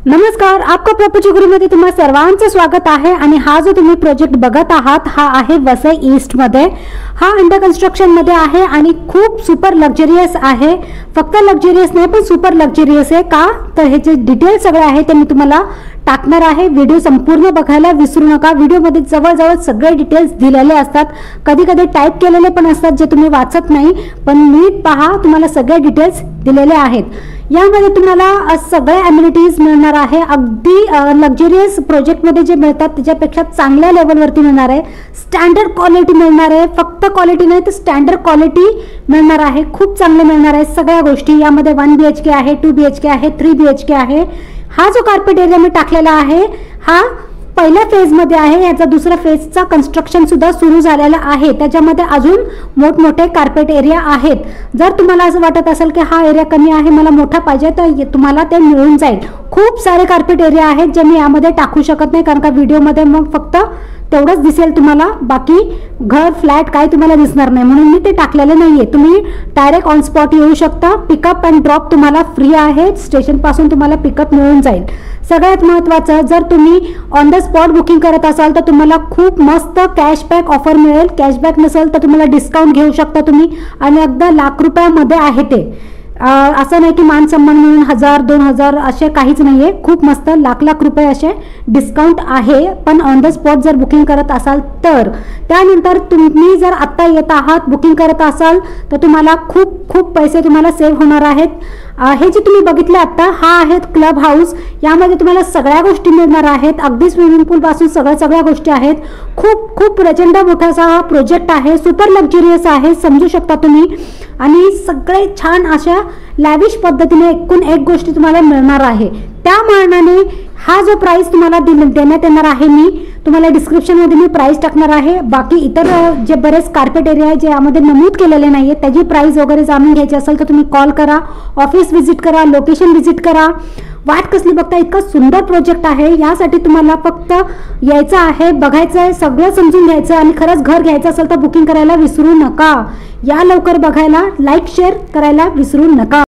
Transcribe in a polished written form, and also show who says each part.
Speaker 1: नमस्कार, आपका प्रॉपर्टी गुरुमध्ये तुम्हा सर्वांचं स्वागत आहे। आणि हा जो तुम्ही प्रोजेक्ट बघत आहात हा आहे वसई ईस्ट मध्ये। हा अंडर कन्स्ट्रक्शन मध्ये आहे आणि खूप सुपर लक्झरियस आहे। फक्त लक्झरियस नाही पण सुपर लक्झरियस आहे का, तर हे जे डिटेल सगळे आहे ते मी तुम्हाला टाकणार आहे। व्हिडिओ संपूर्ण बघायला विसरू नका। व्हिडिओमध्ये जवळ सगळे डिटेल्स दिलेले असतात, कधी कधी टाइप केलेले पण असतात जे तुम्ही वाचत नाही, पण नीट पहा, तुम्हाला सगळे डिटेल्स दिलेले आहेत। यामध्ये तुम्हाला सगळे अम्युनिटीज मिळणार आहे। अगदी लक्झरियस प्रोजेक्ट मध्ये जे मिळतात त्याच्यापेक्षा चांगल्या लेवलवरती मिळणार आहे। स्टँडर्ड क्वालिटी मिळणार आहे, फक्त क्वालिटी नाही तर स्टँडर्ड क्वालिटी मिळणार आहे। खूप चांगले मिळणार आहे सगळ्या गोष्टी। यामध्ये 1 BHK आहे, 2 BHK आहे, 3 BHK आहे। हा जो कार्पेट एरिया मी टाकलेला आहे हा पहिल्या फेज मध्ये आहे। याचा दुसरा फेजचा कन्स्ट्रक्शन सुद्धा सुरू झालेला आहे। त्याच्यामध्ये अजून मोठमोठे कार्पेट एरिया आहेत। जर तुम्हाला असं वाटत असेल की हा एरिया कमी आहे, मला मोठा पाहिजे, तर तुम्हाला ते मिळून जाईल। खूप सारे कार्पेट एरिया आहेत जे मी यामध्ये टाकू शकत नाही, कारण का व्हिडिओमध्ये मग फक्त तेवढंच दिसेल तुम्हाला, बाकी घर फ्लॅट काय तुम्हाला दिसणार नाही, म्हणून मी ते टाकलेले नाहीये। तुम्ही डायरेक्ट ऑन स्पॉट येऊ शकता। पिकअप अँड ड्रॉप तुम्हाला फ्री आहे, स्टेशन पासून तुम्हाला पिकअप मिळून जाईल। सगळ्यात महत्त्वाचं, जर तुम्ही ऑन द स्पॉट बुकिंग करत असाल तर तुम्हाला खूप मस्त कॅशबॅक ऑफर मिळेल। कॅशबॅक नसेल तर तुम्हाला डिस्काउंट घेऊ शकता तुम्ही, आणि अगदी लाख रुपयामध्ये आहे ते। असं नाही की मान सन्मान म्हणून 1000-2000 असे काहीच नाहीये। खूप मस्त लाख रुपये असे डिस्काउंट आहे, पण ऑन द स्पॉट जर बुकिंग करत असाल तर। त्यानंतर तुम्ही जर आत्ता येत आहात बुकिंग करत असाल तर तुम्हाला खूप पैसे तुम्हाला सेव्ह होणार आहेत। हे जे तुम्ही बघितले आता हा आहे क्लब हाऊस। यामध्ये तुम्हाला सगळ्या गोष्टी मिळणार आहेत, अगदी स्विमिंग पूल पासून सगळ्या गोष्टी आहेत। खूप प्रचंड मोठासा हा प्रोजेक्ट आहे, सुपर लक्झरियस आहे, समजू शकता तुम्ही। आणि सगळे छान अशा लॅविश पद्धतीने एकूण एक गोष्टी तुम्हाला मिळणार आहे। त्या मानाने हा जो प्राइस तुम्हाला देण्यात येणार आहे, मी तुम्हाला डिस्क्रिप्शन मध्ये मी प्राइस टाकणार आहे। बाकी इतर जे बरेच कार्पेट एरिया आहे जे यामध्ये नमूद केलेले नाहीये, त्याची प्राइस वगैरे जाणून घ्यायची असेल तर तुम्ही कॉल करा, ऑफिस व्हिजिट करा, लोकेशन व्हिजिट करा। वाट कसली बघता, इतका सुंदर प्रोजेक्ट आहे। यासाठी तुम्हाला फक्त यायचं आहे, बघायचं आहे, सगळं समजून घ्यायचं, आणि खरंच घर घ्यायचं असेल तर बुकिंग करायला विसरू नका। या लवकर बघायला, लाईक शेअर करायला विसरू नका।